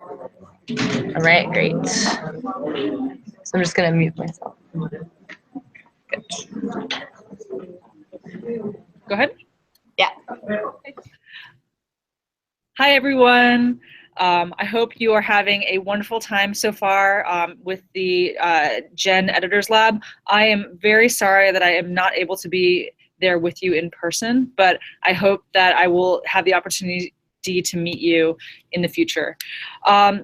All right, great. So I'm just going to mute myself. Good. Go ahead. Yeah. Hi, everyone. I hope you are having a wonderful time so far with the Jakarta Editors Lab. I am very sorry that I am not able to be there with you in person, but I hope that I will have the opportunity to meet you in the future.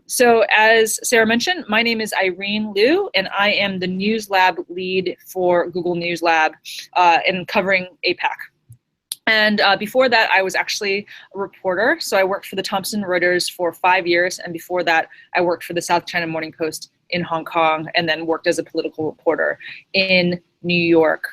So as Sarah mentioned, my name is Irene Liu, and I am the News Lab lead for Google News Lab and covering APAC. And before that, I was actually a reporter. So I worked for the Thomson Reuters for 5 years. And before that, I worked for the South China Morning Post in Hong Kong, and then worked as a political reporter in New York.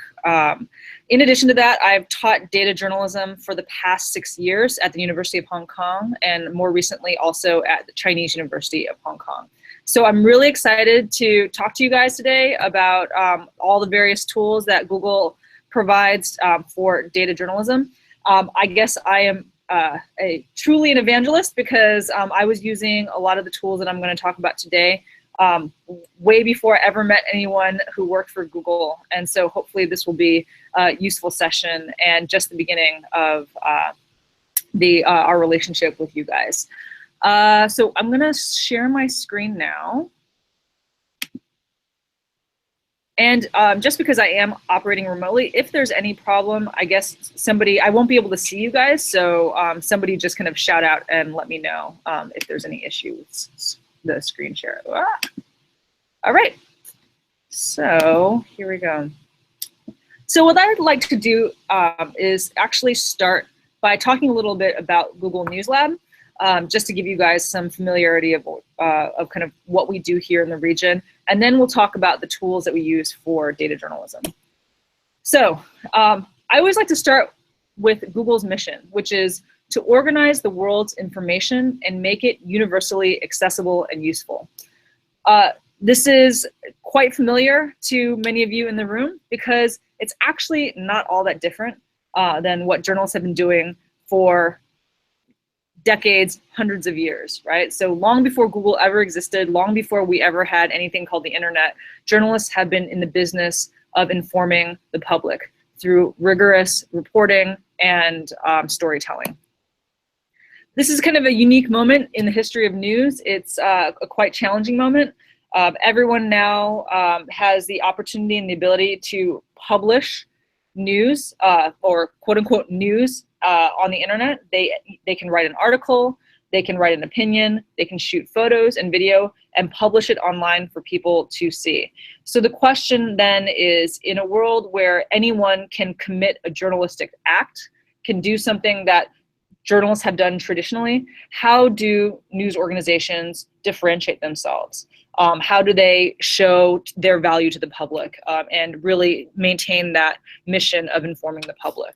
In addition to that, I've taught data journalism for the past 6 years at the University of Hong Kong, and more recently also at the Chinese University of Hong Kong. So I'm really excited to talk to you guys today about all the various tools that Google provides for data journalism. I guess I am truly an evangelist because I was using a lot of the tools that I'm going to talk about today way before I ever met anyone who worked for Google. And so hopefully this will be a useful session and just the beginning of our relationship with you guys. So I'm going to share my screen now. And just because I am operating remotely, if there's any problem, I guess I won't be able to see you guys, so somebody just kind of shout out and let me know if there's any issue with the screen share. All right, so here we go. So what I'd like to do is actually start by talking a little bit about Google News Lab, just to give you guys some familiarity of kind of what we do here in the region. And then we'll talk about the tools that we use for data journalism. So I always like to start with Google's mission, which is to organize the world's information and make it universally accessible and useful. This is quite familiar to many of you in the room because it's actually not all that different than what journalists have been doing for decades, hundreds of years, right? So long before Google ever existed, long before we ever had anything called the internet, journalists have been in the business of informing the public through rigorous reporting and storytelling. This is kind of a unique moment in the history of news. It's a quite challenging moment. Everyone now has the opportunity and the ability to publish news or quote unquote news on the internet. They can write an article, they can write an opinion, they can shoot photos and video and publish it online for people to see. So the question then is, in a world where anyone can commit a journalistic act, can do something that journalists have done traditionally, how do news organizations differentiate themselves? How do they show their value to the public and really maintain that mission of informing the public?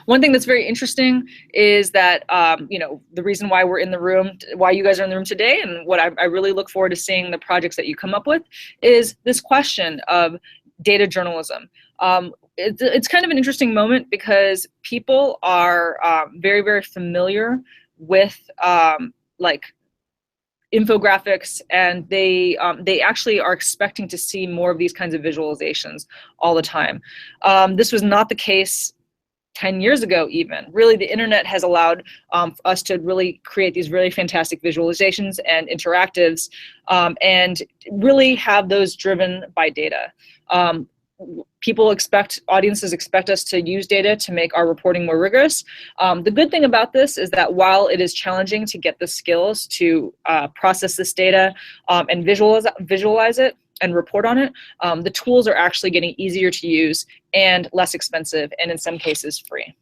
One thing that's very interesting is that, the reason why we're in the room, why you guys are in the room today, and what I really look forward to seeing the projects that you come up with, is this question of data journalism. It's kind of an interesting moment because people are very, very familiar with infographics, and they actually are expecting to see more of these kinds of visualizations all the time. This was not the case 10 years ago even. Really, the internet has allowed us to really create these really fantastic visualizations and interactives and really have those driven by data. Audiences expect us to use data to make our reporting more rigorous. The good thing about this is that while it is challenging to get the skills to process this data and visualize it and report on it, the tools are actually getting easier to use and less expensive, and in some cases free.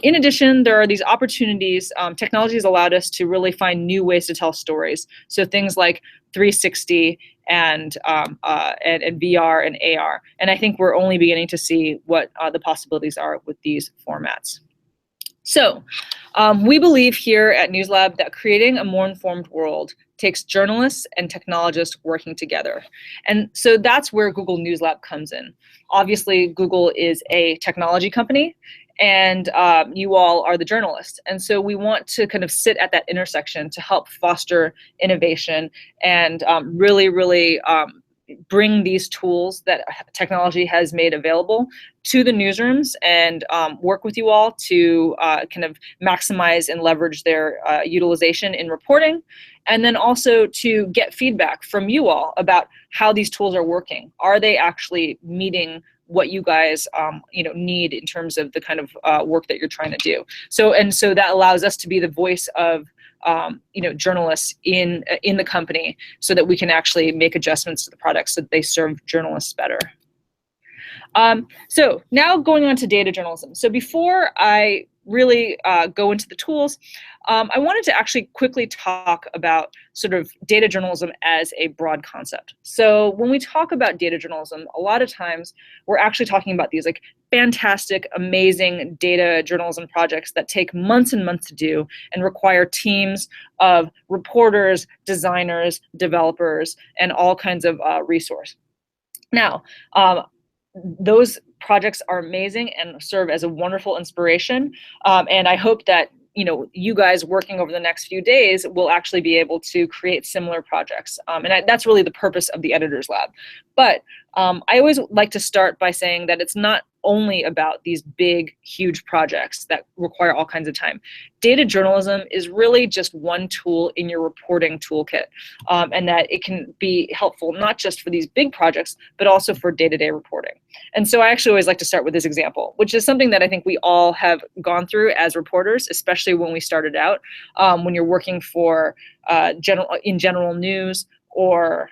In addition, there are these opportunities. Technology has allowed us to really find new ways to tell stories. So things like 360 and VR and AR. And I think we're only beginning to see what the possibilities are with these formats. So we believe here at News Lab that creating a more informed world takes journalists and technologists working together. And so that's where Google News Lab comes in. Obviously, Google is a technology company, and you all are the journalists. And so we want to kind of sit at that intersection to help foster innovation and really bring these tools that technology has made available to the newsrooms and work with you all to kind of maximize and leverage their utilization in reporting, and then also to get feedback from you all about how these tools are working. Are they actually meeting what you guys need in terms of the kind of work that you're trying to do? So that allows us to be the voice of journalists in the company, so that we can actually make adjustments to the products so that they serve journalists better. So now going on to data journalism. So before I really go into the tools, I wanted to actually quickly talk about sort of data journalism as a broad concept. So when we talk about data journalism, a lot of times we're actually talking about these like fantastic, amazing data journalism projects that take months and months to do and require teams of reporters, designers, developers, and all kinds of resource. Now, those projects are amazing and serve as a wonderful inspiration. And I hope that you guys working over the next few days will actually be able to create similar projects. And that's really the purpose of the Editors Lab. But I always like to start by saying that it's not only about these big, huge projects that require all kinds of time. Data journalism is really just one tool in your reporting toolkit, and that it can be helpful not just for these big projects, but also for day-to-day reporting. And so I actually always like to start with this example, which is something that I think we all have gone through as reporters, especially when we started out, when you're working for general news, or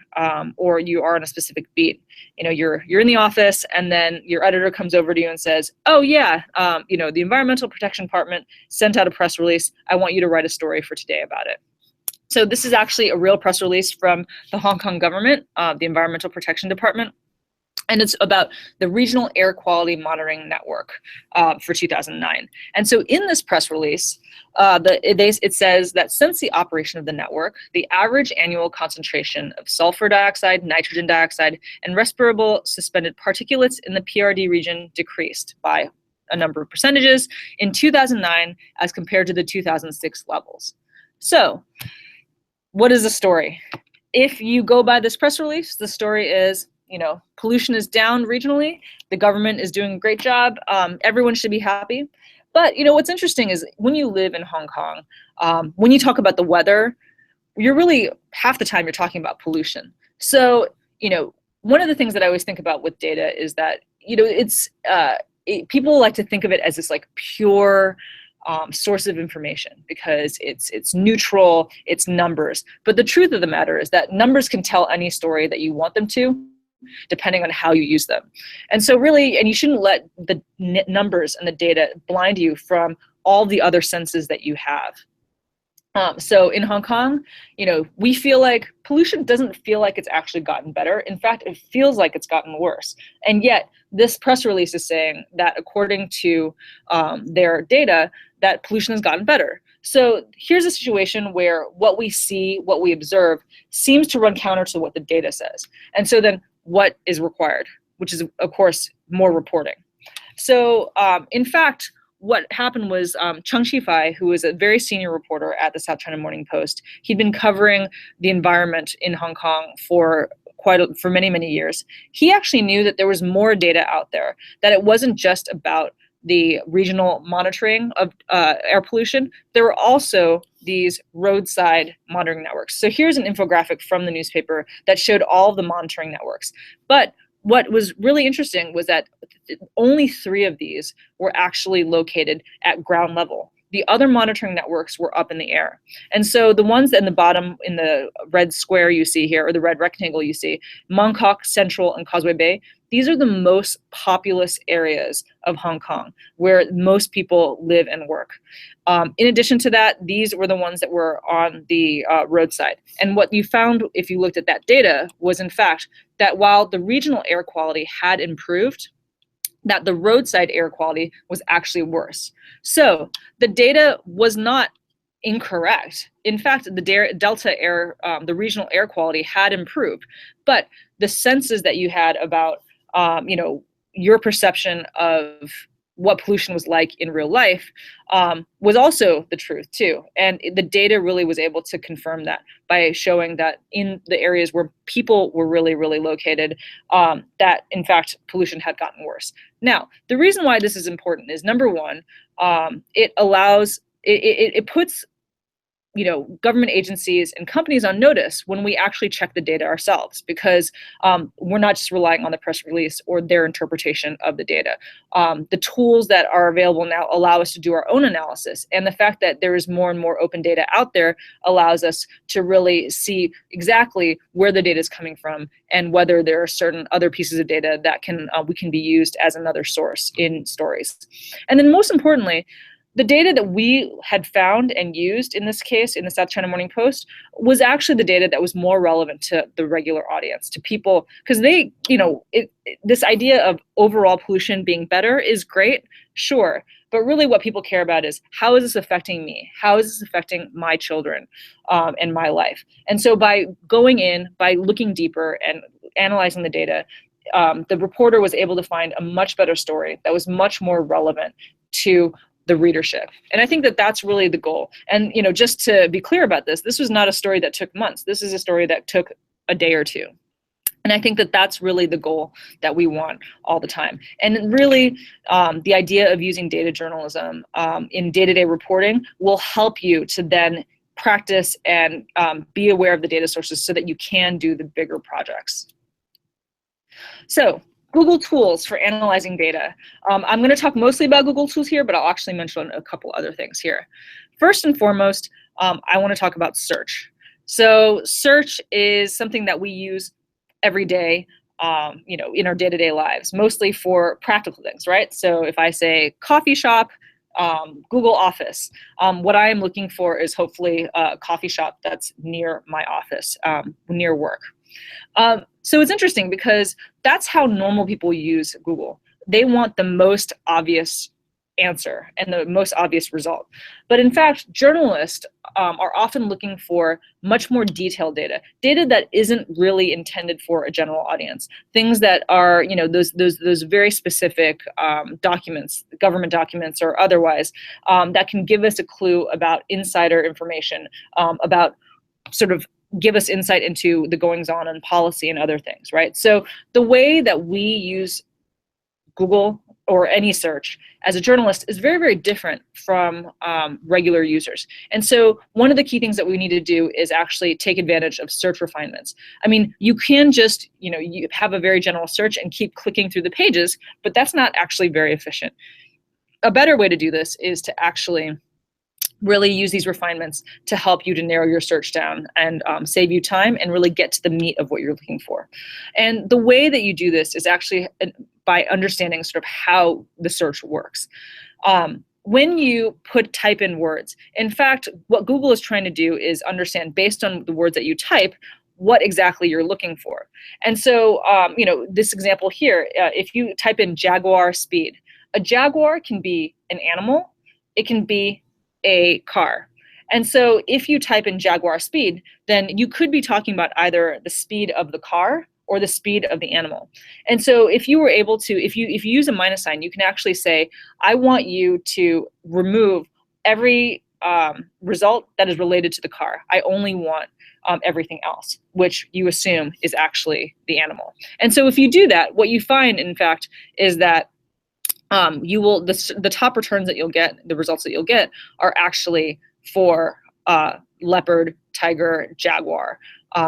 you are on a specific beat. You're in the office, and then your editor comes over to you and says, "Oh yeah, the Environmental Protection Department sent out a press release. I want you to write a story for today about it." So this is actually a real press release from the Hong Kong government, the Environmental Protection Department. And it's about the Regional Air Quality Monitoring Network for 2009. And so in this press release, it says that since the operation of the network, the average annual concentration of sulfur dioxide, nitrogen dioxide, and respirable suspended particulates in the PRD region decreased by a number of percentages in 2009 as compared to the 2006 levels. So what is the story? If you go by this press release, the story is, pollution is down regionally. The government is doing a great job. Everyone should be happy. But what's interesting is when you live in Hong Kong, when you talk about the weather, you're really half the time you're talking about pollution. So one of the things that I always think about with data is that people like to think of it as this like pure source of information because it's neutral, it's numbers. But the truth of the matter is that numbers can tell any story that you want them to, depending on how you use them. And so really, and you shouldn't let the numbers and the data blind you from all the other senses that you have. So in Hong Kong, we feel like pollution doesn't feel like it's actually gotten better. In fact, it feels like it's gotten worse. And yet this press release is saying that according to their data, that pollution has gotten better. So here's a situation where what we see, what we observe, seems to run counter to what the data says. And so then what is required, which is, of course, more reporting. So in fact, what happened was Chung Shifai, who is a very senior reporter at the South China Morning Post, he'd been covering the environment in Hong Kong for many, many years. He actually knew that there was more data out there, that it wasn't just about the regional monitoring of air pollution. There were also these roadside monitoring networks. So here's an infographic from the newspaper that showed all of the monitoring networks. But what was really interesting was that only 3 of these were actually located at ground level. The other monitoring networks were up in the air. And so the ones in the bottom, in the red square you see here, or the red rectangle you see, Mongkok, Central, and Causeway Bay, these are the most populous areas of Hong Kong where most people live and work. In addition to that, these were the ones that were on the roadside. And what you found, if you looked at that data, was in fact that while the regional air quality had improved, that the roadside air quality was actually worse. So the data was not incorrect. In fact, the Delta air, the regional air quality had improved, but the senses that you had about, your perception of what pollution was like in real life was also the truth too. And the data really was able to confirm that by showing that in the areas where people were really, really located, that in fact pollution had gotten worse. Now, the reason why this is important is, number one, it puts government agencies and companies on notice when we actually check the data ourselves, because we're not just relying on the press release or their interpretation of the data. The tools that are available now allow us to do our own analysis, and the fact that there is more and more open data out there allows us to really see exactly where the data is coming from and whether there are certain other pieces of data that can be used as another source in stories. And then most importantly, the data that we had found and used in this case in the South China Morning Post was actually the data that was more relevant to the regular audience, to people, because they, this idea of overall pollution being better is great, sure, but really what people care about is, how is this affecting me? How is this affecting my children and my life? And so by going in, by looking deeper and analyzing the data, the reporter was able to find a much better story that was much more relevant to the readership. And I think that that's really the goal. And just to be clear about this was not a story that took months. This is a story that took a day or two. And I think that that's really the goal that we want all the time. And really, the idea of using data journalism in day-to-day reporting will help you to then practice and be aware of the data sources so that you can do the bigger projects. So, Google tools for analyzing data. I'm going to talk mostly about Google tools here, but I'll actually mention a couple other things here. First and foremost, I want to talk about search. So search is something that we use every day, in our day-to-day lives, mostly for practical things, right? So if I say coffee shop, Google Office, what I am looking for is hopefully a coffee shop that's near my office, near work. So it's interesting because that's how normal people use Google. They want the most obvious answer and the most obvious result. But in fact, journalists are often looking for much more detailed data that isn't really intended for a general audience. Things that are, those very specific documents, government documents or otherwise, that can give us a clue about insider information, about sort of give us insight into the goings-on in policy and other things, right? So the way that we use Google or any search as a journalist is very, very different from regular users. And so one of the key things that we need to do is actually take advantage of search refinements. I mean, you can just, you have a very general search and keep clicking through the pages, but that's not actually very efficient. A better way to do this is to actually really use these refinements to help you to narrow your search down and save you time and really get to the meat of what you're looking for. And the way that you do this is actually by understanding sort of how the search works. When you type in words, in fact, what Google is trying to do is understand, based on the words that you type, what exactly you're looking for. And so, this example here, if you type in Jaguar speed, a Jaguar can be an animal, it can be a car. And so if you type in Jaguar speed, then you could be talking about either the speed of the car or the speed of the animal. And so if you were able to, if you use a minus sign, you can actually say, I want you to remove every result that is related to the car. I only want everything else, which you assume is actually the animal. And so if you do that, what you find, in fact, is that you will, the top returns that you'll get, the results that you'll get, are actually for leopard, tiger, jaguar,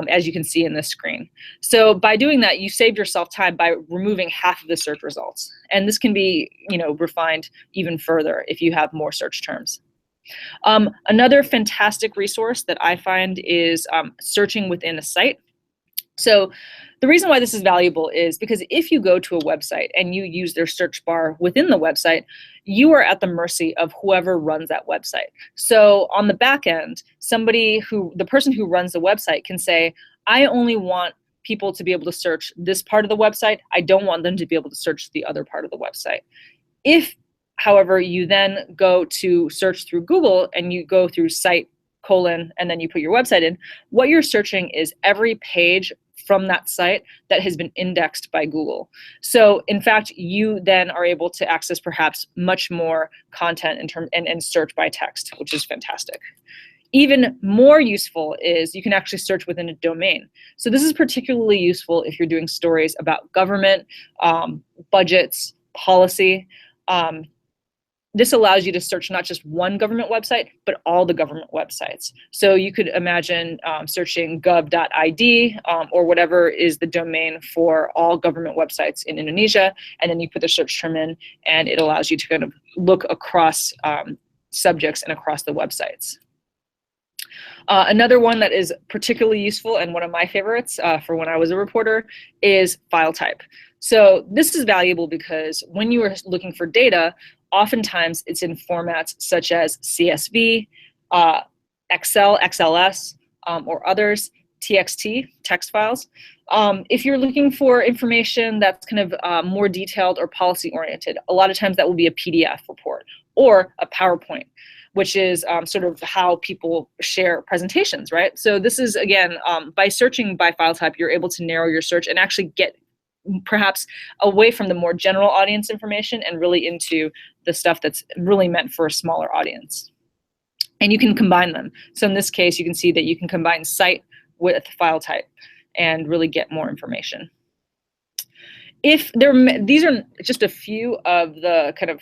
as you can see in this screen. So by doing that, you save yourself time by removing half of the search results. And this can be, refined even further if you have more search terms. Another fantastic resource that I find is searching within a site. So the reason why this is valuable is because if you go to a website and you use their search bar within the website, you are at the mercy of whoever runs that website. So on the back end, the person who runs the website can say, I only want people to be able to search this part of the website. I don't want them to be able to search the other part of the website. If, however, you then go to search through Google and you go through site : and then you put your website in, what you're searching is every page from that site that has been indexed by Google. So in fact, you then are able to access perhaps much more content and search by text, which is fantastic. Even more useful is you can actually search within a domain. So this is particularly useful if you're doing stories about government, budgets, policy. This allows you to search not just one government website, but all the government websites. So you could imagine searching gov.id or whatever is the domain for all government websites in Indonesia, and then you put the search term in, and it allows you to kind of look across subjects and across the websites. Another one that is particularly useful and one of my favorites for when I was a reporter is file type. So this is valuable because when you are looking for data, oftentimes it's in formats such as CSV, Excel, XLS, or others, TXT, text files. If you're looking for information that's kind of more detailed or policy oriented, a lot of times that will be a PDF report or a PowerPoint, which is sort of how people share presentations, right? So this is, again, by searching by file type, you're able to narrow your search and actually get perhaps away from the more general audience information and really into the stuff that's really meant for a smaller audience. And you can combine them. So in this case, you can see that you can combine site with file type and really get more information. These are just a few of the kind of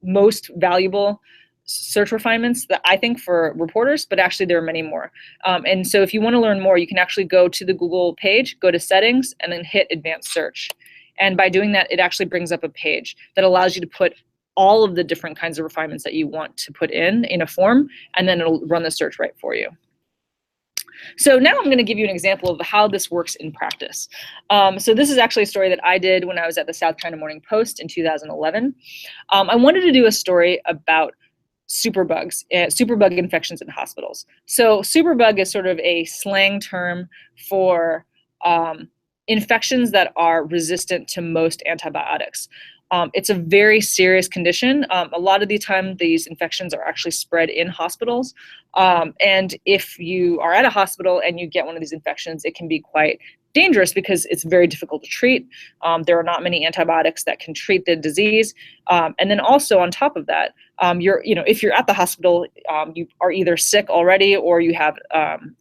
most valuable search refinements that I think for reporters, but actually there are many more. And so if you want to learn more, you can actually go to the Google page, go to settings, and then hit advanced search. And by doing that, it actually brings up a page that allows you to put all of the different kinds of refinements that you want to put in a form, and then it'll run the search right for you. So now I'm going to give you an example of how this works in practice. So this is actually a story that I did when I was at the South China Morning Post in 2011. I wanted to do a story about superbug infections in hospitals. So superbug is sort of a slang term for infections that are resistant to most antibiotics. It's a very serious condition. A lot of the time, these infections are actually spread in hospitals. And if you are at a hospital and you get one of these infections, it can be quite dangerous because it's very difficult to treat. There are not many antibiotics that can treat the disease. And then also on top of that, if you're at the hospital, you are either sick already or you have,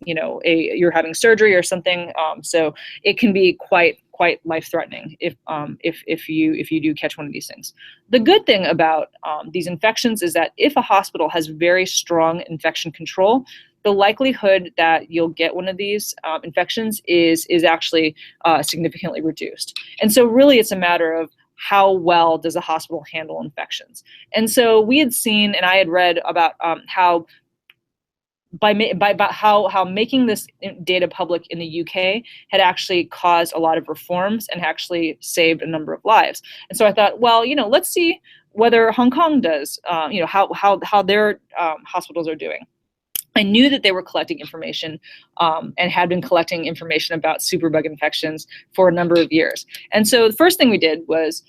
you're having surgery or something. So it can be quite life-threatening if you do catch one of these things. The good thing about these infections is that if a hospital has very strong infection control, the likelihood that you'll get one of these infections is actually significantly reduced. And so really it's a matter of how well does a hospital handle infections. And so we had seen, and I had read about how making this data public in the UK had actually caused a lot of reforms and actually saved a number of lives. And so I thought, well, let's see whether Hong Kong does, how their hospitals are doing. I knew that they were collecting information and had been collecting information about superbug infections for a number of years. And so the first thing we did was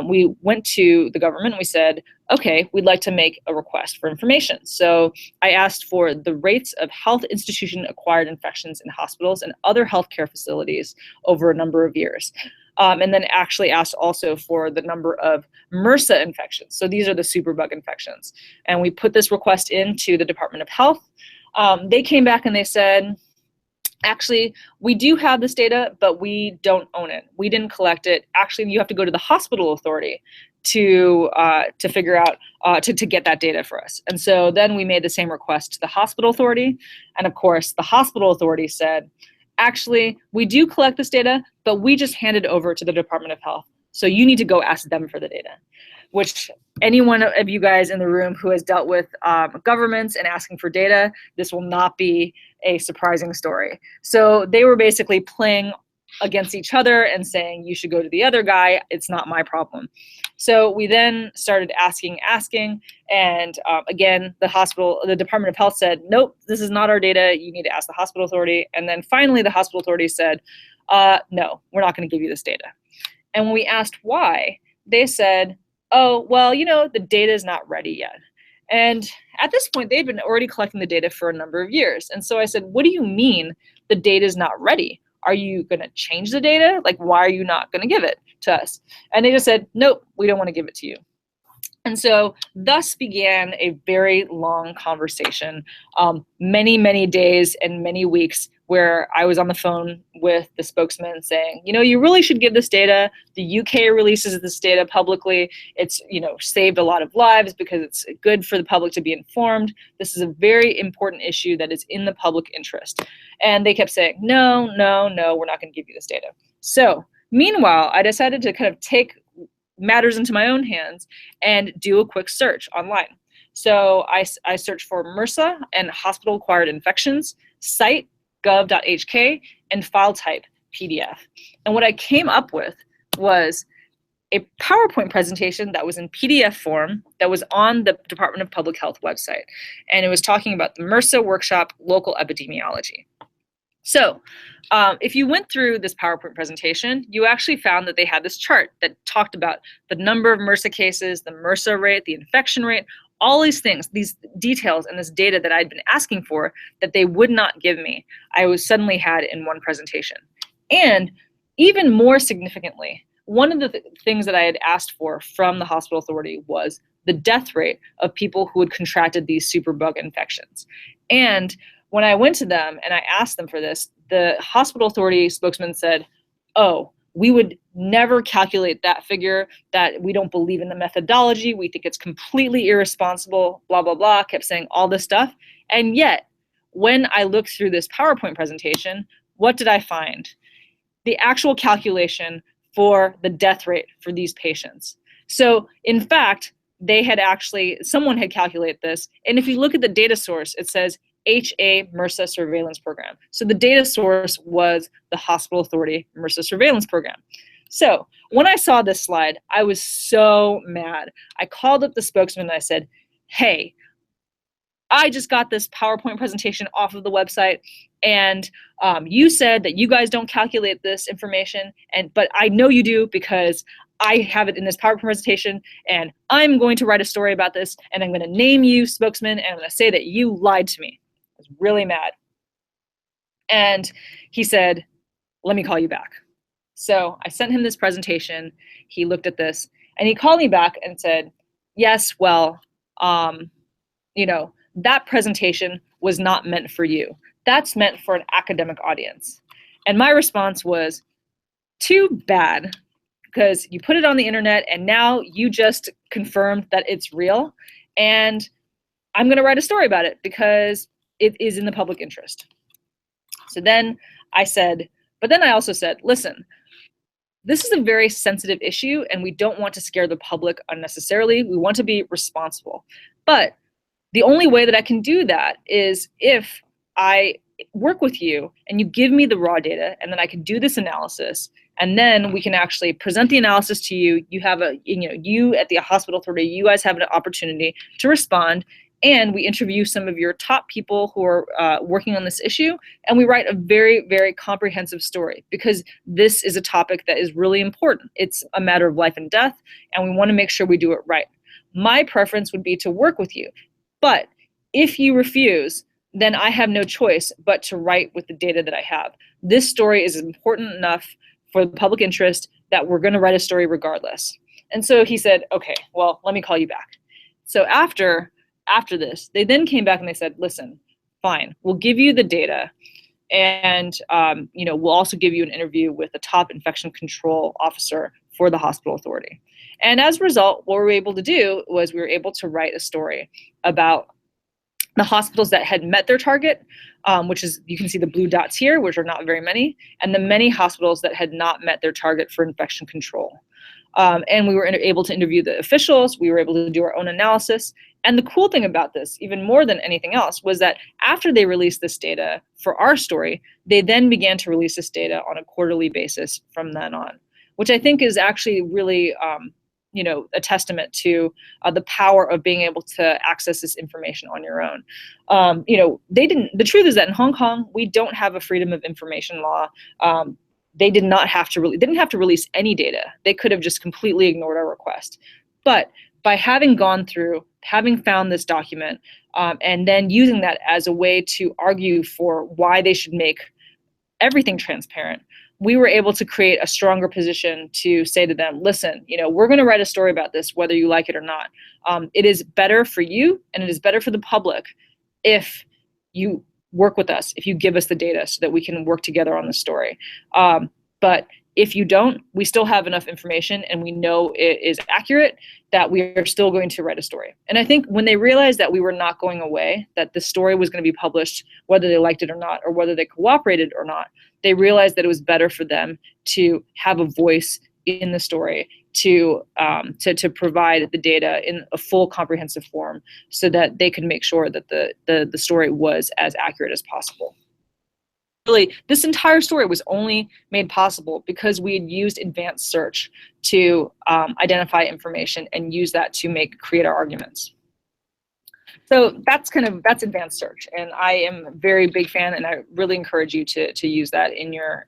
we went to the government and we said, okay, we'd like to make a request for information. So I asked for the rates of health institution acquired infections in hospitals and other healthcare facilities over a number of years. And then actually asked also for the number of MRSA infections. So these are the superbug infections. And we put this request into the Department of Health. They came back and they said, actually, we do have this data, but we don't own it. We didn't collect it. Actually, you have to go to the hospital authority to figure out, to get that data for us. And so then we made the same request to the hospital authority. And of course, the hospital authority said, actually, we do collect this data, but we just hand it over to the Department of Health. So you need to go ask them for the data, which any one of you guys in the room who has dealt with governments and asking for data, this will not be a surprising story. So they were basically playing against each other and saying, you should go to the other guy, it's not my problem. So we then started asking, and again, the Department of Health said, nope, this is not our data, you need to ask the hospital authority. And then finally the hospital authority said, no, we're not gonna give you this data. And when we asked why, they said, oh, well, the data is not ready yet. And at this point, they'd been already collecting the data for a number of years. And so I said, what do you mean the data is not ready? Are you going to change the data? Like, why are you not going to give it to us? And they just said, nope, we don't want to give it to you. And so thus began a very long conversation, many, many days and many weeks where I was on the phone with the spokesman saying, you know, you really should give this data. The UK releases this data publicly. It's, you know, saved a lot of lives because it's good for the public to be informed. This is a very important issue that is in the public interest. And they kept saying, no, no, no, we're not going to give you this data. So meanwhile, I decided to kind of take matters into my own hands and do a quick search online. So I searched for MRSA and hospital-acquired infections, site gov.hk, and file type PDF. And what I came up with was a PowerPoint presentation that was in PDF form that was on the Department of Public Health website. And it was talking about the MRSA workshop, local epidemiology. So if you went through this PowerPoint presentation, you actually found that they had this chart that talked about the number of MRSA cases, the MRSA rate, the infection rate, all these things, these details and this data that I'd been asking for that they would not give me, I was suddenly had in one presentation. And even more significantly, one of the things that I had asked for from the hospital authority was the death rate of people who had contracted these superbug infections. And when I went to them and I asked them for this, the hospital authority spokesman said, oh, we would never calculate that figure, that we don't believe in the methodology, we think it's completely irresponsible, blah, blah, blah, kept saying all this stuff. And yet, when I looked through this PowerPoint presentation, what did I find? The actual calculation for the death rate for these patients. So in fact, someone had calculated this, and if you look at the data source, it says HA MRSA surveillance program. So the data source was the hospital authority MRSA surveillance program. So when I saw this slide, I was so mad. I called up the spokesman and I said, hey, I just got this PowerPoint presentation off of the website, and you said that you guys don't calculate this information, but I know you do because I have it in this PowerPoint presentation, and I'm going to write a story about this, and I'm going to name you spokesman, and I'm going to say that you lied to me. I was really mad. And he said, let me call you back. So I sent him this presentation. He looked at this, and he called me back and said, yes, well, you know, that presentation was not meant for you. That's meant for an academic audience. And my response was, too bad, because you put it on the internet and now you just confirmed that it's real. And I'm going to write a story about it because it is in the public interest. So then I said, but then I also said, listen, this is a very sensitive issue and we don't want to scare the public unnecessarily. We want to be responsible. But the only way that I can do that is if I work with you and you give me the raw data, and then I can do this analysis, and then we can actually present the analysis to you. You have you at the hospital authority, you guys have an opportunity to respond, and we interview some of your top people who are working on this issue, and we write a very, very comprehensive story, because this is a topic that is really important. It's a matter of life and death, and we want to make sure we do it right. My preference would be to work with you. But if you refuse, then I have no choice but to write with the data that I have. This story is important enough for the public interest that we're going to write a story regardless. And so he said, okay, well, let me call you back. So after this, they then came back and they said, listen, fine, we'll give you the data, and we'll also give you an interview with the top infection control officer for the hospital authority. And as a result, what we were able to do was we were able to write a story about the hospitals that had met their target, which is, you can see the blue dots here, which are not very many, and the many hospitals that had not met their target for infection control. And we were able to interview the officials. We were able to do our own analysis. And the cool thing about this, even more than anything else, was that after they released this data for our story, they then began to release this data on a quarterly basis from then on, which I think is actually really a testament to the power of being able to access this information on your own. The truth is that in Hong Kong, we don't have a freedom of information law. They didn't have to release any data. They could have just completely ignored our request. But by having gone through, having found this document, and then using that as a way to argue for why they should make everything transparent, we were able to create a stronger position to say to them, listen, we're going to write a story about this, whether you like it or not. It is better for you and it is better for the public if you work with us, if you give us the data so that we can work together on the story. But if you don't, we still have enough information and we know it is accurate that we are still going to write a story. And I think when they realized that we were not going away, that the story was going to be published, whether they liked it or not, or whether they cooperated or not, they realized that it was better for them to have a voice in the story, to provide the data in a full comprehensive form so that they could make sure that the story was as accurate as possible. Really, this entire story was only made possible because we had used advanced search to identify information and use that to create our arguments. So that's advanced search, and I am a very big fan, and I really encourage you to use that in your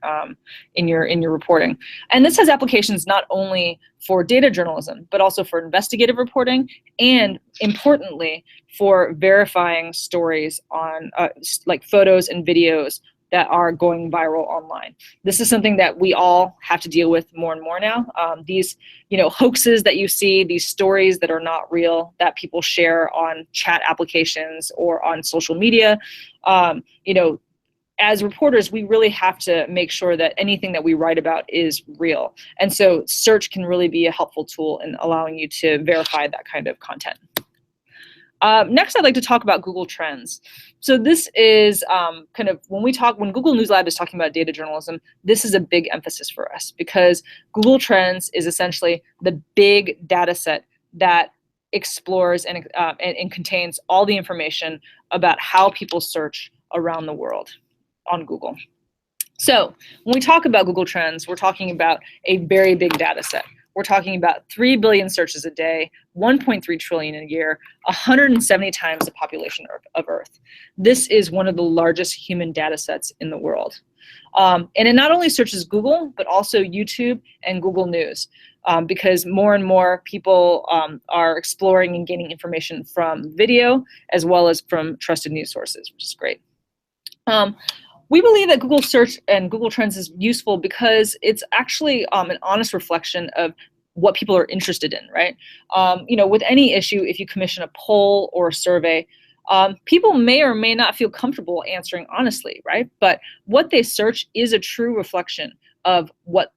reporting. And this has applications not only for data journalism, but also for investigative reporting, and importantly, for verifying stories on like photos and videos that are going viral online. This is something that we all have to deal with more and more now. These, hoaxes that you see, these stories that are not real, that people share on chat applications or on social media. As reporters, we really have to make sure that anything that we write about is real. And so search can really be a helpful tool in allowing you to verify that kind of content. Next, I'd like to talk about Google Trends. So this is when Google News Lab is talking about data journalism, this is a big emphasis for us because Google Trends is essentially the big data set that explores and contains all the information about how people search around the world on Google. So when we talk about Google Trends, we're talking about a very big data set. We're talking about 3 billion searches a day, 1.3 trillion a year, 170 times the population of Earth. This is one of the largest human data sets in the world. And it not only searches Google, but also YouTube and Google News, because more and more people are exploring and gaining information from video as well as from trusted news sources, which is great. We believe that Google Search and Google Trends is useful because it's actually an honest reflection of what people are interested in, right? With any issue, if you commission a poll or a survey, people may or may not feel comfortable answering honestly, right? But what they search is a true reflection of what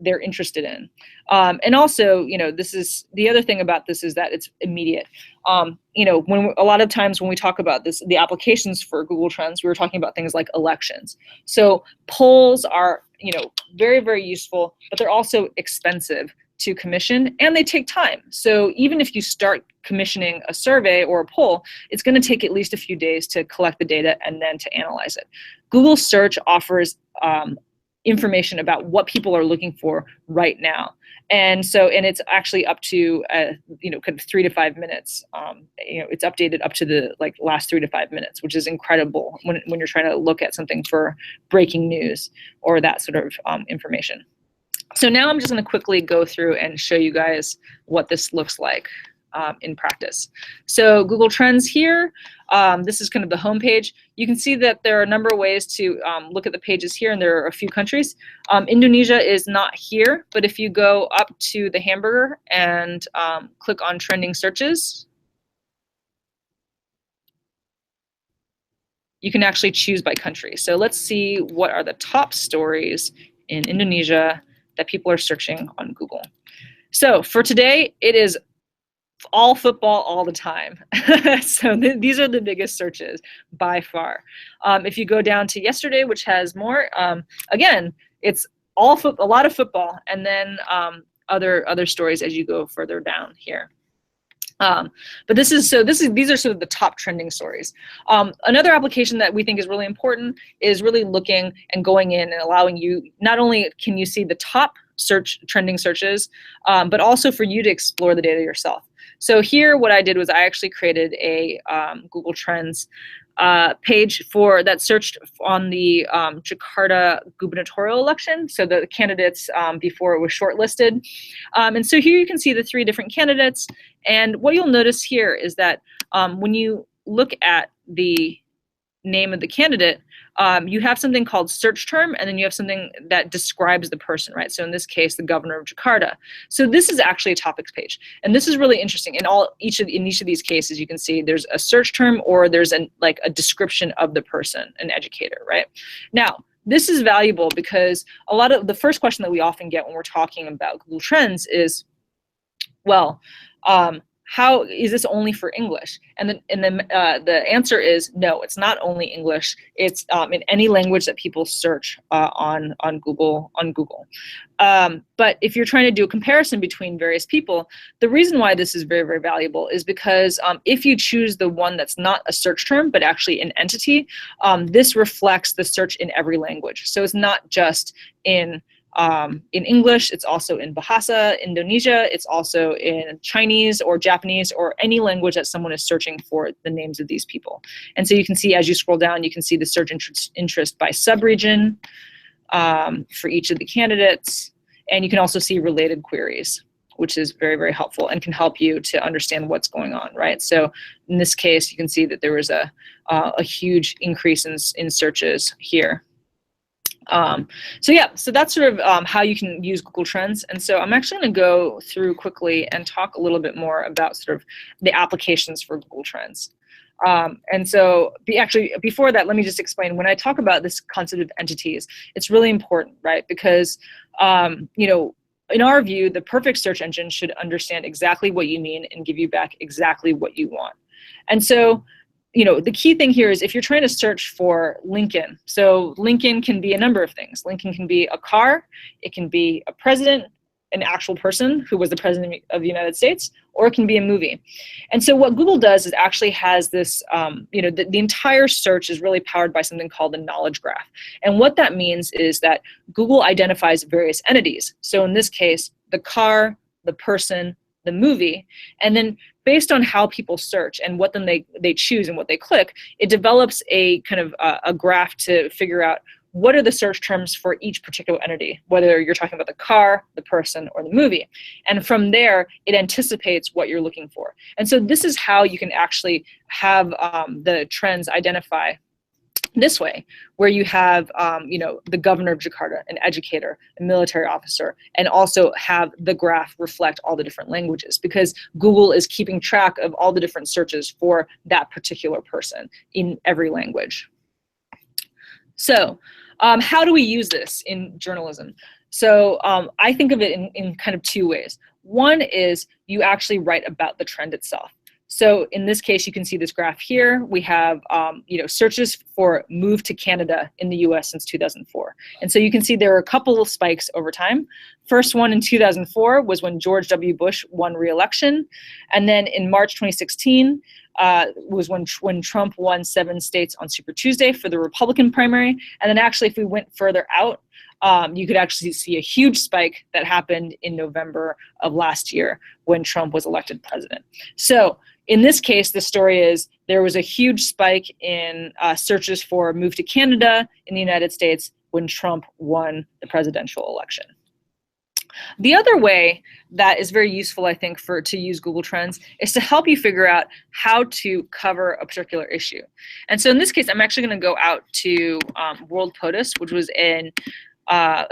they're interested in. And also, this is the other thing about this is that it's immediate. When a lot of times when we talk about this, the applications for Google Trends, we were talking about things like elections. So polls are, very, very useful, but they're also expensive to commission and they take time. So even if you start commissioning a survey or a poll, it's going to take at least a few days to collect the data and then to analyze it. Google Search offers information about what people are looking for right now. And it's actually up to, kind of 3 to 5 minutes. It's updated up to the last 3 to 5 minutes, which is incredible when you're trying to look at something for breaking news or that sort of information. So now I'm just going to quickly go through and show you guys what this looks like in practice. So Google Trends here, this is kind of the home page. You can see that there are a number of ways to look at the pages here, and there are a few countries. Indonesia is not here, but if you go up to the hamburger and click on trending searches, you can actually choose by country. So let's see what are the top stories in Indonesia that people are searching on Google. So for today, it is all football all the time. So these are the biggest searches by far. If you go down to yesterday, which has more, again, it's a lot of football, and then other stories as you go further down here. But these are sort of the top trending stories. Another application that we think is really important is really looking and going in and allowing you, not only can you see the top trending searches, but also for you to explore the data yourself. So here what I did was I actually created a Google Trends page that searched on the Jakarta gubernatorial election, so the candidates before it was shortlisted. And so here you can see the 3 different candidates. And what you'll notice here is that when you look at the name of the candidate, you have something called search term, and then you have something that describes the person, right? So in this case, the governor of Jakarta. So this is actually a topics page, and this is really interesting. In each of these cases, you can see there's a search term or there's like a description of the person, an educator, right? Now, this is valuable because a lot of the first question that we often get when we're talking about Google Trends is, well, how is this only for English? And then the answer is no, it's not only English. It's in any language that people search on Google. But if you're trying to do a comparison between various people, the reason why this is very, very valuable is because if you choose the one that's not a search term but actually an entity, this reflects the search in every language. So it's not just in English, it's also in Bahasa, Indonesia, it's also in Chinese or Japanese or any language that someone is searching for the names of these people. And so you can see as you scroll down, you can see the search interest by subregion for each of the candidates. And you can also see related queries, which is very, very helpful and can help you to understand what's going on, right? So in this case, you can see that there was a huge increase in searches here. So that's sort of how you can use Google Trends. And so I'm actually going to go through quickly and talk a little bit more about sort of the applications for Google Trends. And so before that, let me just explain, when I talk about this concept of entities, it's really important, right? Because, you know, in our view, the perfect search engine should understand exactly what you mean and give you back exactly what you want. And so, you know, the key thing here is if you're trying to search for Lincoln, so Lincoln can be a number of things. Lincoln can be a car, it can be a president, an actual person who was the president of the United States, or it can be a movie. And so what Google does is actually has this, you know, the entire search is really powered by something called the knowledge graph. And what that means is that Google identifies various entities. So in this case, the car, the person, the movie, and then based on how people search and what then they choose and what they click, it develops a kind of a graph to figure out what are the search terms for each particular entity, whether you're talking about the car, the person, or the movie. And from there, it anticipates what you're looking for. And so this is how you can actually have the trends identify this way, where you have, you know, the governor of Jakarta, an educator, a military officer, and also have the graph reflect all the different languages, because Google is keeping track of all the different searches for that particular person in every language. So how do we use this in journalism? So I think of it in kind of two ways. One is you actually write about the trend itself. So in this case, you can see this graph here. We have you know, searches for move to Canada in the US since 2004. And so you can see there are a couple of spikes over time. First one in 2004 was when George W. Bush won re-election. And then in March 2016 was when Trump won 7 states on Super Tuesday for the Republican primary. And then actually, if we went further out, you could actually see a huge spike that happened in November of last year when Trump was elected president. So in this case, the story is there was a huge spike in searches for move to Canada in the United States when Trump won the presidential election. The other way that is very useful, I think, to use Google Trends is to help you figure out how to cover a particular issue. And so in this case, I'm actually going to go out to World POTUS, which was a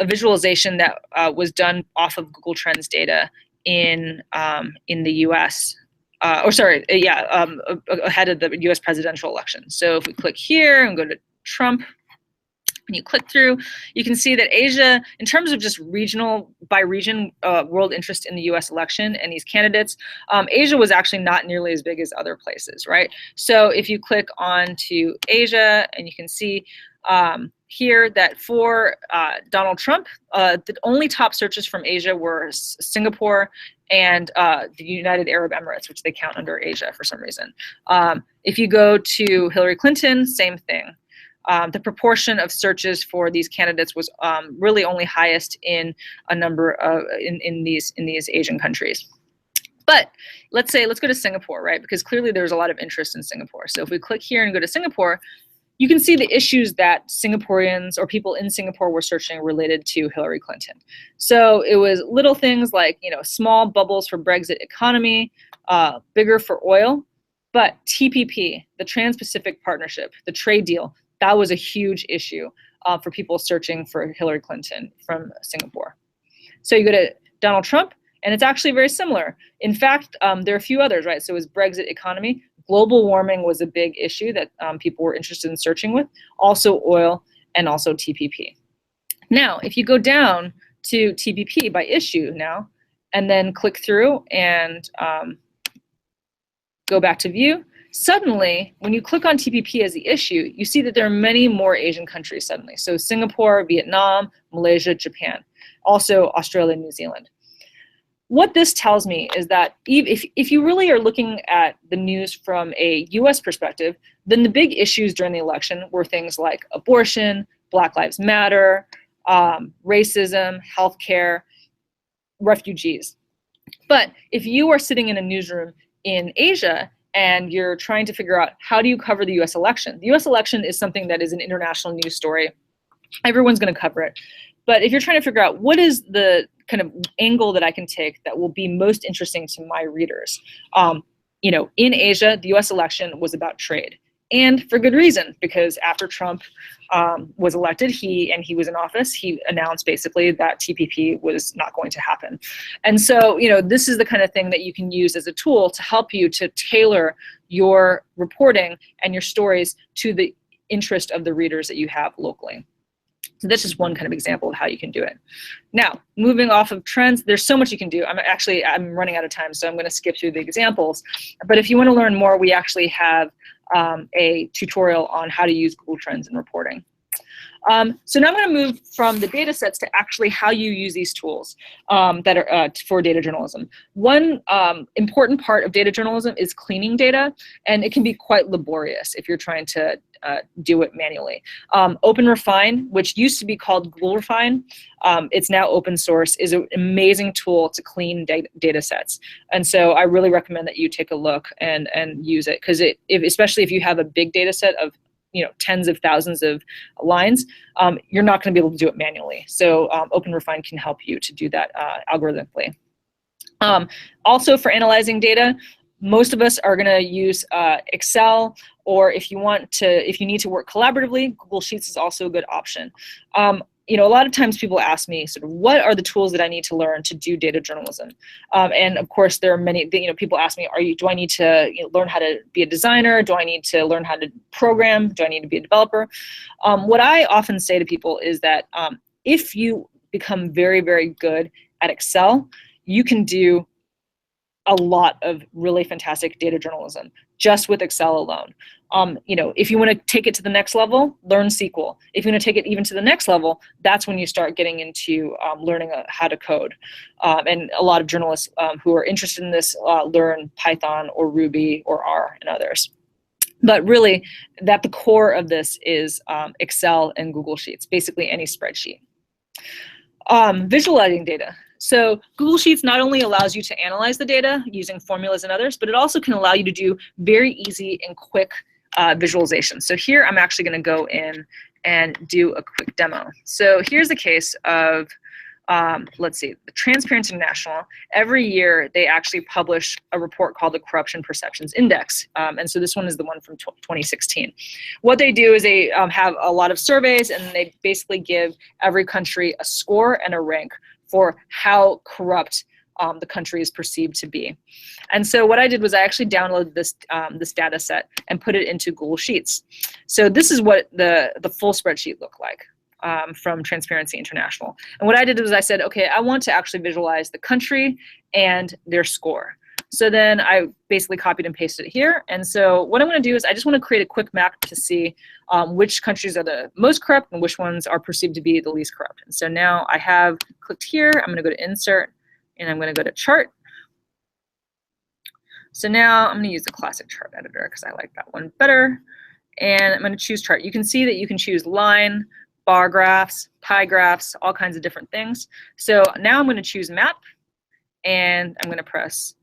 visualization that was done off of Google Trends data in the US. Ahead of the US presidential election. So if we click here and go to Trump, and you click through, you can see that Asia, in terms of just regional, by region, world interest in the US election and these candidates, Asia was actually not nearly as big as other places, right? So if you click on to Asia, and you can see here that for Donald Trump, the only top searches from Asia were Singapore and the United Arab Emirates, which they count under Asia for some reason. If you go to Hillary Clinton, same thing. The proportion of searches for these candidates was really only highest in a number of in these Asian countries. But let's go to Singapore, right? Because clearly there's a lot of interest in Singapore. So if we click here and go to Singapore, you can see the issues that Singaporeans or people in Singapore were searching related to Hillary Clinton. So it was little things like, you know, small bubbles for Brexit economy, bigger for oil. But TPP, the Trans-Pacific Partnership, the trade deal, that was a huge issue for people searching for Hillary Clinton from Singapore. So you go to Donald Trump, and it's actually very similar. In fact, there are a few others, right? So it was Brexit economy. Global warming was a big issue that people were interested in searching with. Also oil, and also TPP. Now, if you go down to TPP by issue now, and then click through and go back to view, suddenly, when you click on TPP as the issue, you see that there are many more Asian countries suddenly. So Singapore, Vietnam, Malaysia, Japan, also Australia, New Zealand. What this tells me is that if you really are looking at the news from a US perspective, then the big issues during the election were things like abortion, Black Lives Matter, racism, healthcare, refugees. But if you are sitting in a newsroom in Asia and you're trying to figure out how do you cover the US election, the US election is something that is an international news story. Everyone's going to cover it. But if you're trying to figure out what is the kind of angle that I can take that will be most interesting to my readers, you know, in Asia, the US election was about trade. And for good reason, because after Trump was elected, he was in office, he announced basically that TPP was not going to happen. And so, you know, this is the kind of thing that you can use as a tool to help you to tailor your reporting and your stories to the interest of the readers that you have locally. So that's just one kind of example of how you can do it. Now, moving off of trends, there's so much you can do. I'm running out of time, so I'm going to skip through the examples. But if you want to learn more, we actually have a tutorial on how to use Google Trends in reporting. So now I'm going to move from the data sets to actually how you use these tools that are for data journalism. One important part of data journalism is cleaning data, and it can be quite laborious if you're trying to do it manually. OpenRefine, which used to be called Google Refine, it's now open source, is an amazing tool to clean data sets. And so I really recommend that you take a look and use it, because especially if you have a big data set of tens of thousands of lines, you're not going to be able to do it manually. So OpenRefine can help you to do that algorithmically. Also, for analyzing data, most of us are going to use Excel, or if you need to work collaboratively, Google Sheets is also a good option. A lot of times people ask me sort of what are the tools that I need to learn to do data journalism, and of course there are many. People ask me, do I need to learn how to be a designer? Do I need to learn how to program? Do I need to be a developer? What I often say to people is that if you become very, very good at Excel, you can do a lot of really fantastic data journalism just with Excel alone. If you want to take it to the next level, learn SQL. If you want to take it even to the next level, that's when you start getting into learning how to code. And a lot of journalists who are interested in this learn Python or Ruby or R and others. But really, the core of this is Excel and Google Sheets, basically any spreadsheet. Visualizing data. So Google Sheets not only allows you to analyze the data using formulas and others, but it also can allow you to do very easy and quick visualization. So here I'm actually going to go in and do a quick demo. So here's a case of, let's see, the Transparency International. Every year they actually publish a report called the Corruption Perceptions Index. And so this one is the one from 2016. What they do is they have a lot of surveys, and they basically give every country a score and a rank for how corrupt the country is perceived to be. And so what I did was I actually downloaded this data set and put it into Google Sheets. So this is what the full spreadsheet looked like from Transparency International. And what I did was I said, okay, I want to actually visualize the country and their score. So then I basically copied and pasted it here. And so what I'm going to do is I just want to create a quick map to see which countries are the most corrupt and which ones are perceived to be the least corrupt. And so now I have clicked here. I'm going to go to Insert, and I'm going to go to Chart. So now I'm going to use the classic chart editor because I like that one better. And I'm going to choose chart. You can see that you can choose line, bar graphs, pie graphs, all kinds of different things. So now I'm going to choose map, and I'm going to press,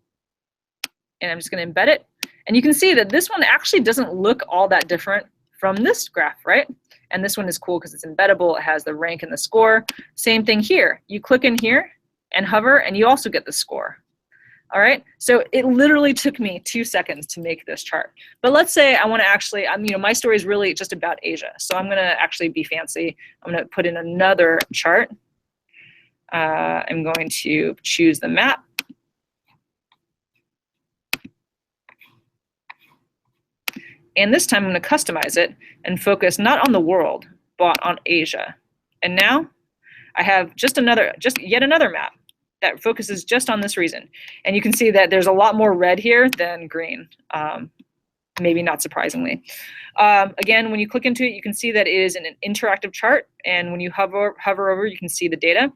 and I'm just going to embed it. And you can see that this one actually doesn't look all that different from this graph, right? And this one is cool because it's embeddable. It has the rank and the score. Same thing here. You click in here and hover, and you also get the score. All right, so it literally took me 2 seconds to make this chart. But let's say I want to actually, my story is really just about Asia. So I'm going to actually be fancy. I'm going to put in another chart. I'm going to choose the map. And this time I'm going to customize it and focus not on the world, but on Asia. And now I have just yet another map that focuses just on this region. And you can see that there's a lot more red here than green, maybe not surprisingly. Again, when you click into it, you can see that it is an interactive chart. And when you hover over, you can see the data.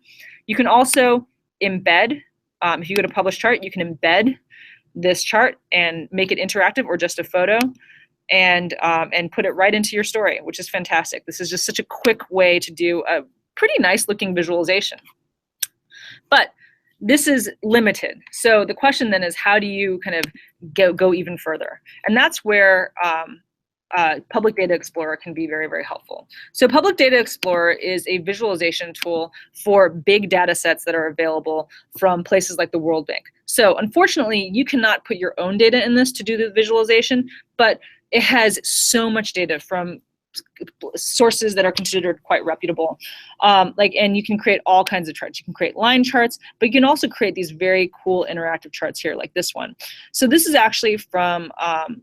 You can also embed, if you go to publish chart, you can embed this chart and make it interactive or just a photo, and put it right into your story, which is fantastic. This is just such a quick way to do a pretty nice looking visualization. But this is limited. So the question then is, how do you kind of go even further? And that's where Public Data Explorer can be very, very helpful. So Public Data Explorer is a visualization tool for big data sets that are available from places like the World Bank. So unfortunately, you cannot put your own data in this to do the visualization, but it has so much data from sources that are considered quite reputable. And you can create all kinds of charts. You can create line charts, but you can also create these very cool interactive charts here, like this one. So this is actually from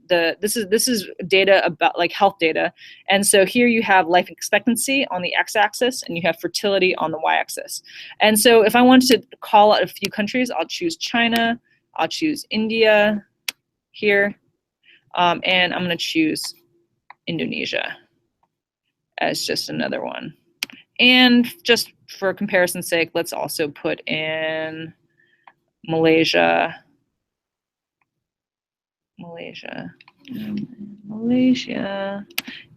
this is data about like health data. And so here you have life expectancy on the x-axis and you have fertility on the y-axis. And so if I wanted to call out a few countries, I'll choose China, I'll choose India here, and I'm going to choose Indonesia as just another one. And just for comparison's sake, let's also put in Malaysia,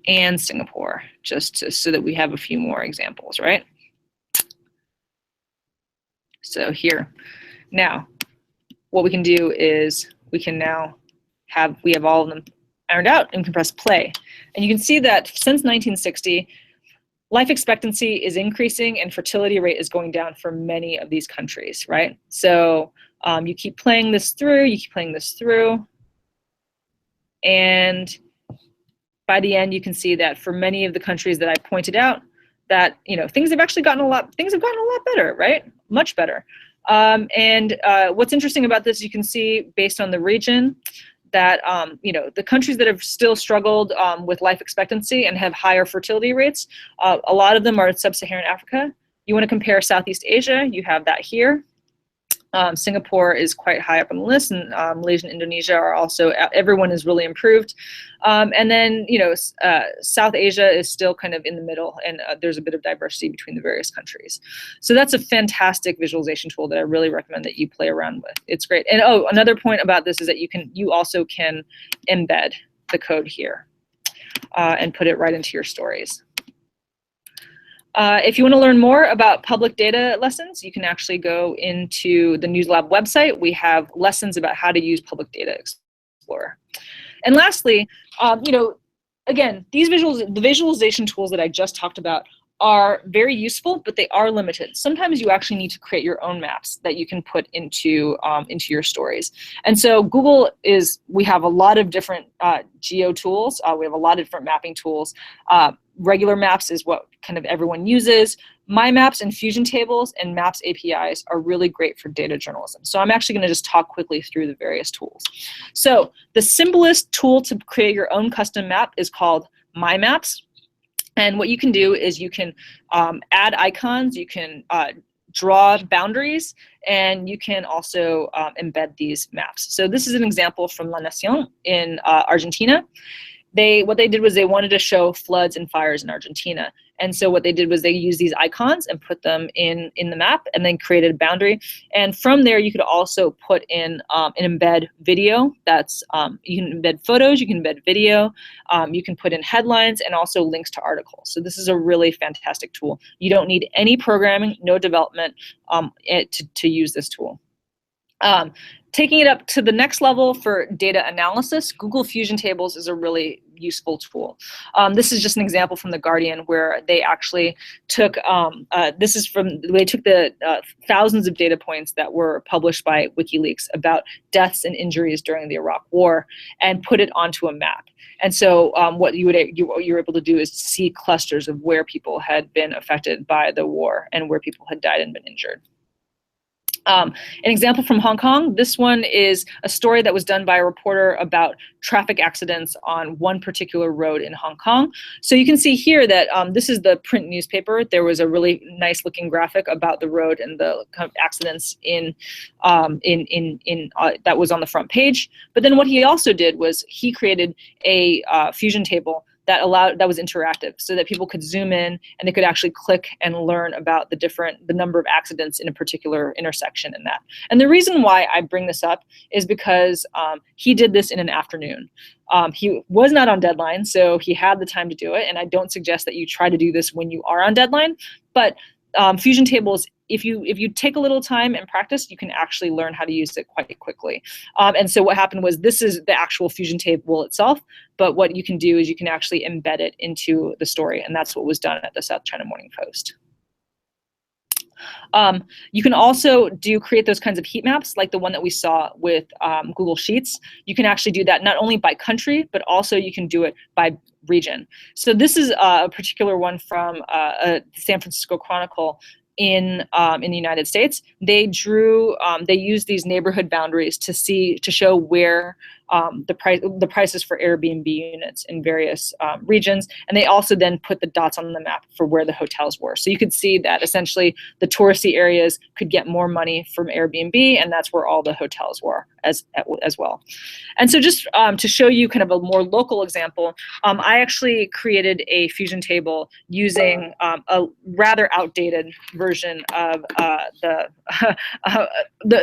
and Singapore, so that we have a few more examples, right? So here, now, what we can do is we have all of them ironed out and can press play. And you can see that since 1960, life expectancy is increasing and fertility rate is going down for many of these countries, right? So you keep playing this through, and by the end, you can see that for many of the countries that I pointed out, that things have actually gotten a lot better, right? Much better. What's interesting about this, you can see based on the region, that the countries that have still struggled with life expectancy and have higher fertility rates, a lot of them are in sub-Saharan Africa. You want to compare Southeast Asia, you have that here. Singapore is quite high up on the list, and Malaysia and Indonesia are also, everyone is really improved. And then, South Asia is still kind of in the middle, and there's a bit of diversity between the various countries. So that's a fantastic visualization tool that I really recommend that you play around with. It's great. And another point about this is that you also can embed the code here and put it right into your stories. If you want to learn more about public data lessons, you can actually go into the News Lab website. We have lessons about how to use Public Data Explorer. And lastly, again, the visualization tools that I just talked about are very useful, but they are limited. Sometimes you actually need to create your own maps that you can put into your stories. And so we have a lot of different geo tools. We have a lot of different mapping tools. Regular maps is what kind of everyone uses. My Maps and Fusion Tables and Maps APIs are really great for data journalism. So I'm actually going to just talk quickly through the various tools. So the simplest tool to create your own custom map is called My Maps. And what you can do is you can add icons, you can draw boundaries, and you can also embed these maps. So this is an example from La Nación in Argentina. What they did was they wanted to show floods and fires in Argentina. And so what they did was they used these icons and put them in the map and then created a boundary. And from there, you could also put in an embed video. That's you can embed photos, you can embed video, you can put in headlines and also links to articles. So this is a really fantastic tool. You don't need any programming, no development to use this tool. Taking it up to the next level for data analysis, Google Fusion Tables is a really useful tool. This is just an example from The Guardian where they actually took, they took the thousands of data points that were published by WikiLeaks about deaths and injuries during the Iraq War and put it onto a map. And so what you were able to do is see clusters of where people had been affected by the war and where people had died and been injured. An example from Hong Kong, this one is a story that was done by a reporter about traffic accidents on one particular road in Hong Kong. So you can see here that this is the print newspaper. There was a really nice looking graphic about the road and the kind of accidents that was on the front page. But then what he also did was he created a fusion table that was interactive, so that people could zoom in and they could actually click and learn about the number of accidents in a particular intersection in that. And the reason why I bring this up is because he did this in an afternoon. He was not on deadline, so he had the time to do it. And I don't suggest that you try to do this when you are on deadline, but fusion tables, if you take a little time and practice, you can actually learn how to use it quite quickly. And so what happened was, this is the actual fusion table itself, but what you can do is you can actually embed it into the story, and that's what was done at the South China Morning Post. You can also create those kinds of heat maps like the one that we saw with Google Sheets. You can actually do that not only by country, but also you can do it by region. So this is a particular one from the San Francisco Chronicle in the United States. They used these neighborhood boundaries to show where the prices for Airbnb units in various regions, and they also then put the dots on the map for where the hotels were. So you could see that essentially the touristy areas could get more money from Airbnb, and that's where all the hotels were as well. And so just to show you kind of a more local example, I actually created a fusion table using a rather outdated version of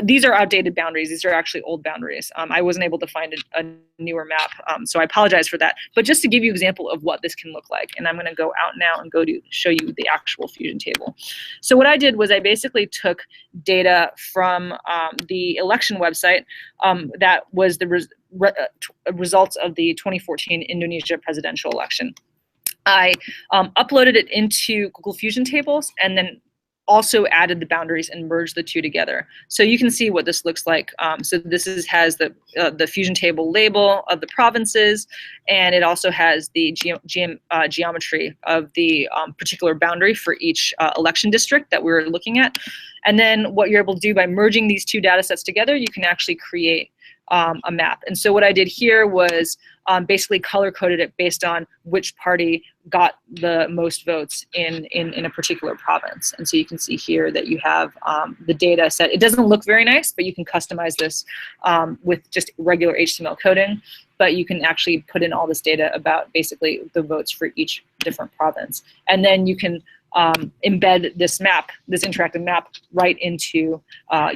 these are outdated boundaries. These are actually old boundaries. I wasn't able to find a newer map, so I apologize for that. But just to give you an example of what this can look like, and I'm going to go out now and show you the actual fusion table. So what I did was I basically took data from the election website that was the results of the 2014 Indonesia presidential election. I uploaded it into Google Fusion Tables and then also added the boundaries and merged the two together. So you can see what this looks like. So this has the fusion table label of the provinces, and it also has the geometry of the particular boundary for each election district that we're looking at. And then what you're able to do by merging these two data sets together, you can actually create a map. And so what I did here was basically color-coded it based on which party got the most votes in a particular province. And so you can see here that you have the data set. It doesn't look very nice, but you can customize this with just regular HTML coding. But you can actually put in all this data about basically the votes for each different province. And then you can embed this map, this interactive map, right into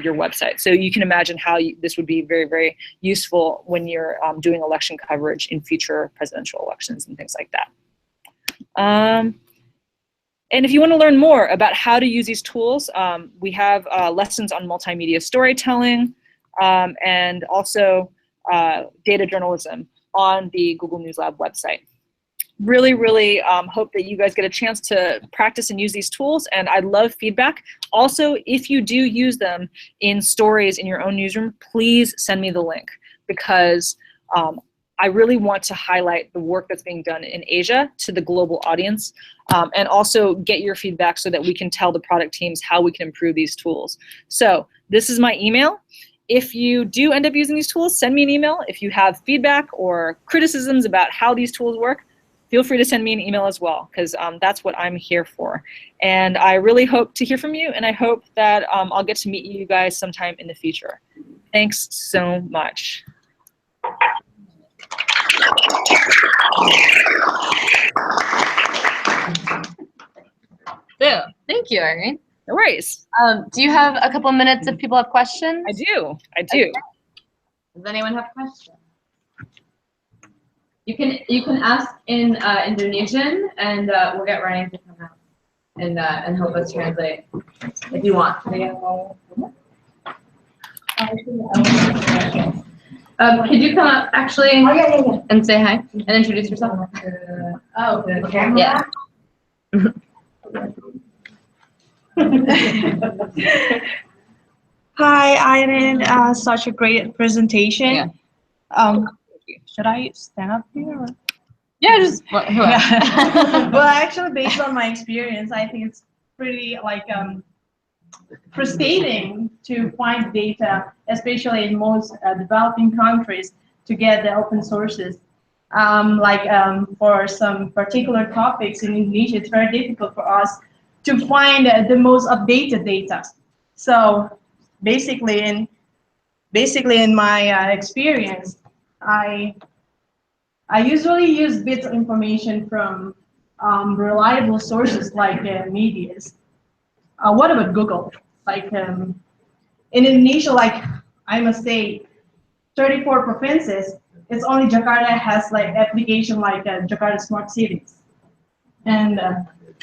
your website. So you can imagine how this would be very, very useful when you're doing election coverage in future presidential elections and things like that. And if you want to learn more about how to use these tools, we have lessons on multimedia storytelling and also data journalism on the Google News Lab website. Really, really hope that you guys get a chance to practice and use these tools, and I'd love feedback. Also, if you do use them in stories in your own newsroom, please send me the link, because I really want to highlight the work that's being done in Asia to the global audience, and also get your feedback so that we can tell the product teams how we can improve these tools. So this is my email. If you do end up using these tools, send me an email. If you have feedback or criticisms about how these tools work, feel free to send me an email as well, because that's what I'm here for. And I really hope to hear from you, and I hope that I'll get to meet you guys sometime in the future. Thanks so much. So, thank you, Irene. No worries. Do you have a couple of minutes if people have questions? I do. Okay. Does anyone have questions? You can ask in Indonesian, and we'll get Ryan to come out and help us translate if you want. Could you come up actually and say hi and introduce yourself? Yeah. Hi, Irene. Such a great presentation. Yeah. Should I stand up here? Or? Yeah, just whoever. Well, actually, based on my experience, I think it's pretty frustrating to find data, especially in most developing countries, to get the open sources. For some particular topics in Indonesia, it's very difficult for us to find the most updated data. So basically, in my experience, I usually use bits of information from reliable sources like medias. What about Google? In Indonesia, I must say, 34 provinces. It's only Jakarta has application Jakarta Smart Cities. And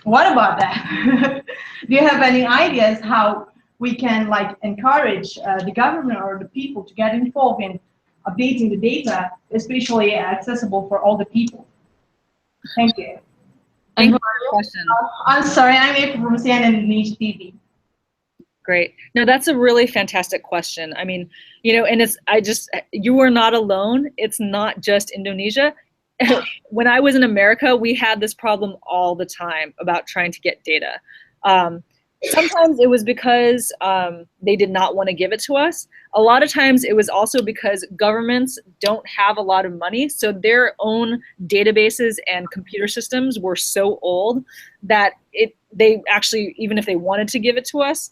what about that? Do you have any ideas how we can encourage the government or the people to get involved in updating the data, especially accessible for all the people? Thank you. Thank you for your question. I'm sorry, I'm April from CNN Indonesia TV. Great. No, that's a really fantastic question. I mean, and you are not alone. It's not just Indonesia. When I was in America, we had this problem all the time about trying to get data. Sometimes it was because they did not want to give it to us. A lot of times it was also because governments don't have a lot of money, so their own databases and computer systems were so old that they actually, even if they wanted to give it to us,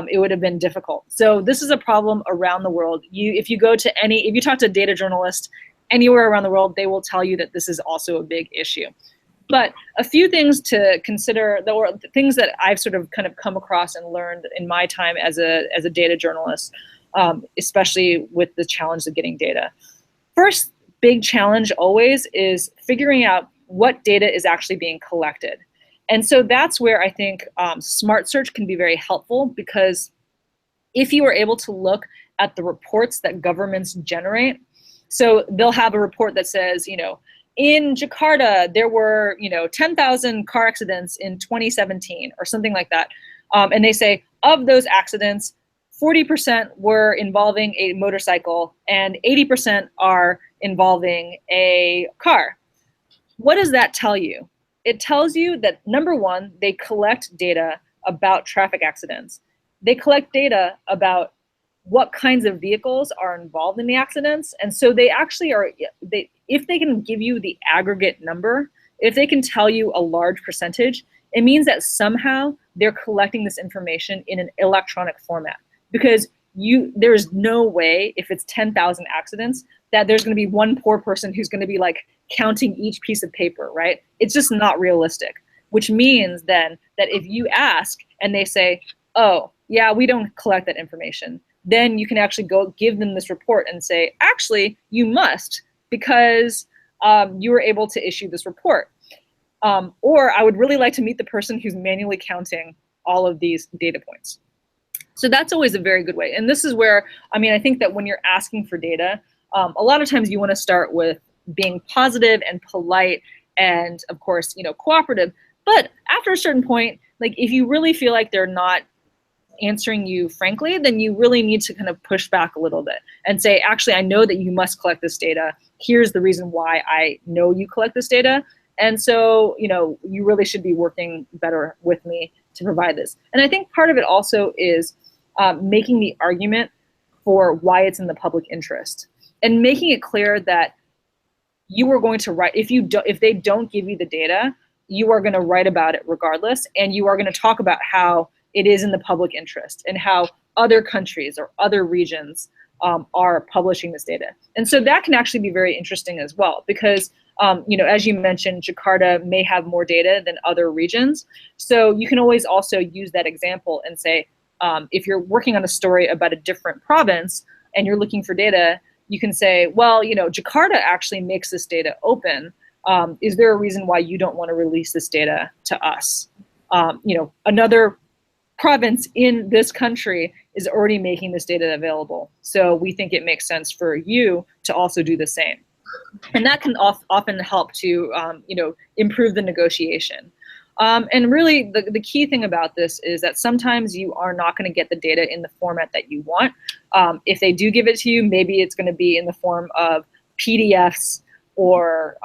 it would have been difficult. So this is a problem around the world. If you talk to a data journalist anywhere around the world, they will tell you that this is also a big issue. But a few things to consider, or things that I've sort of kind of come across and learned in my time as a data journalist, especially with the challenge of getting data. First big challenge always is figuring out what data is actually being collected. And so that's where I think smart search can be very helpful, because if you are able to look at the reports that governments generate, so they'll have a report that says, in Jakarta, there were 10,000 car accidents in 2017 or something like that. And they say, of those accidents, 40% were involving a motorcycle and 80% are involving a car. What does that tell you? It tells you that, number one, they collect data about traffic accidents. They collect data about what kinds of vehicles are involved in the accidents. And so they actually if they can give you the aggregate number, if they can tell you a large percentage, it means that somehow they're collecting this information in an electronic format. Because there's no way, if it's 10,000 accidents, that there's going to be one poor person who's going to be counting each piece of paper, right? It's just not realistic, which means then that if you ask and they say, oh, yeah, we don't collect that information, then you can actually go give them this report and say, actually, you must, because you were able to issue this report. Or I would really like to meet the person who's manually counting all of these data points. So that's always a very good way. And this is where, I think that when you're asking for data, a lot of times you want to start with being positive and polite and, of course, cooperative. But after a certain point, if you really feel like they're not answering you frankly, then you really need to kind of push back a little bit and say, actually, I know that you must collect this data. Here's the reason why I know you collect this data. And so, you really should be working better with me to provide this. And I think part of it also is making the argument for why it's in the public interest, and making it clear that you are going to write, if they don't give you the data, you are going to write about it regardless, and you are going to talk about how it is in the public interest and how other countries or other regions are publishing this data. And so that can actually be very interesting as well, because as you mentioned, Jakarta may have more data than other regions. So you can always also use that example and say, if you're working on a story about a different province and you're looking for data, you can say, well, Jakarta actually makes this data open. Is there a reason why you don't want to release this data to us? Another province in this country is already making this data available. So we think it makes sense for you to also do the same. And that can often help to improve the negotiation. And really, the key thing about this is that sometimes you are not going to get the data in the format that you want. If they do give it to you, maybe it's going to be in the form of PDFs or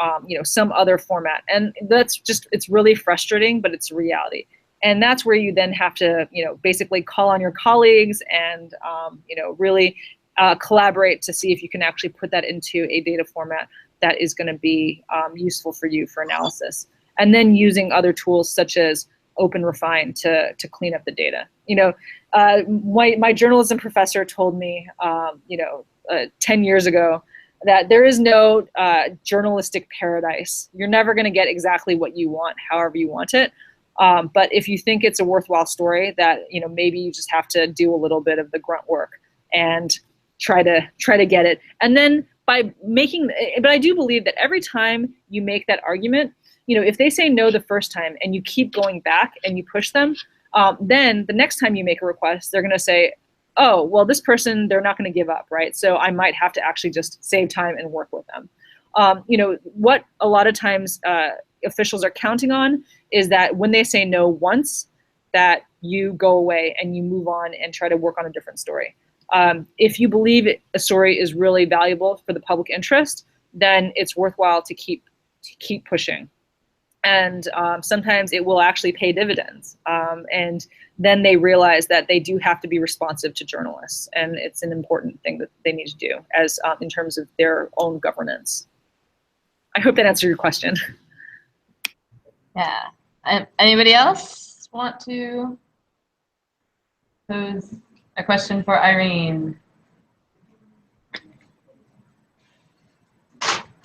some other format. And that's just, it's really frustrating, but it's a reality. And that's where you then have to, basically call on your colleagues and, really collaborate to see if you can actually put that into a data format that is going to be useful for you for analysis. And then using other tools such as OpenRefine to clean up the data. My journalism professor told me, 10 years ago, that there is no journalistic paradise. You're never going to get exactly what you want, however you want it. But if you think it's a worthwhile story, that maybe you just have to do a little bit of the grunt work and try to get it. And then by making, but I do believe that every time you make that argument, if they say no the first time and you keep going back and you push them, then the next time you make a request, they're going to say, oh, well, this person, they're not going to give up, right? So I might have to actually just save time and work with them. What a lot of times officials are counting on is that when they say no once, that you go away and you move on and try to work on a different story. If you believe a story is really valuable for the public interest, then it's worthwhile to keep pushing. And sometimes it will actually pay dividends. And then they realize that they do have to be responsive to journalists, and it's an important thing that they need to do as in terms of their own governance. I hope that answered your question. Yeah. Anybody else want to pose a question for Irene?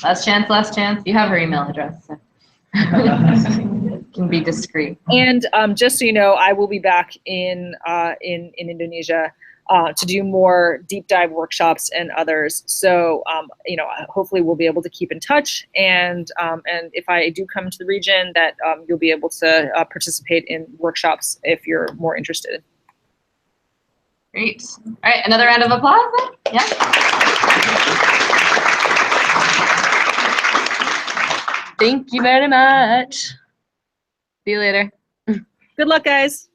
Last chance. You have her email address. So. Can be discreet. And just so you know, I will be back in Indonesia to do more deep dive workshops and others. So hopefully we'll be able to keep in touch. And if I do come to the region, that you'll be able to participate in workshops if you're more interested. Great. All right, another round of applause then? Yeah. Thank you very much. See you later. Good luck, guys.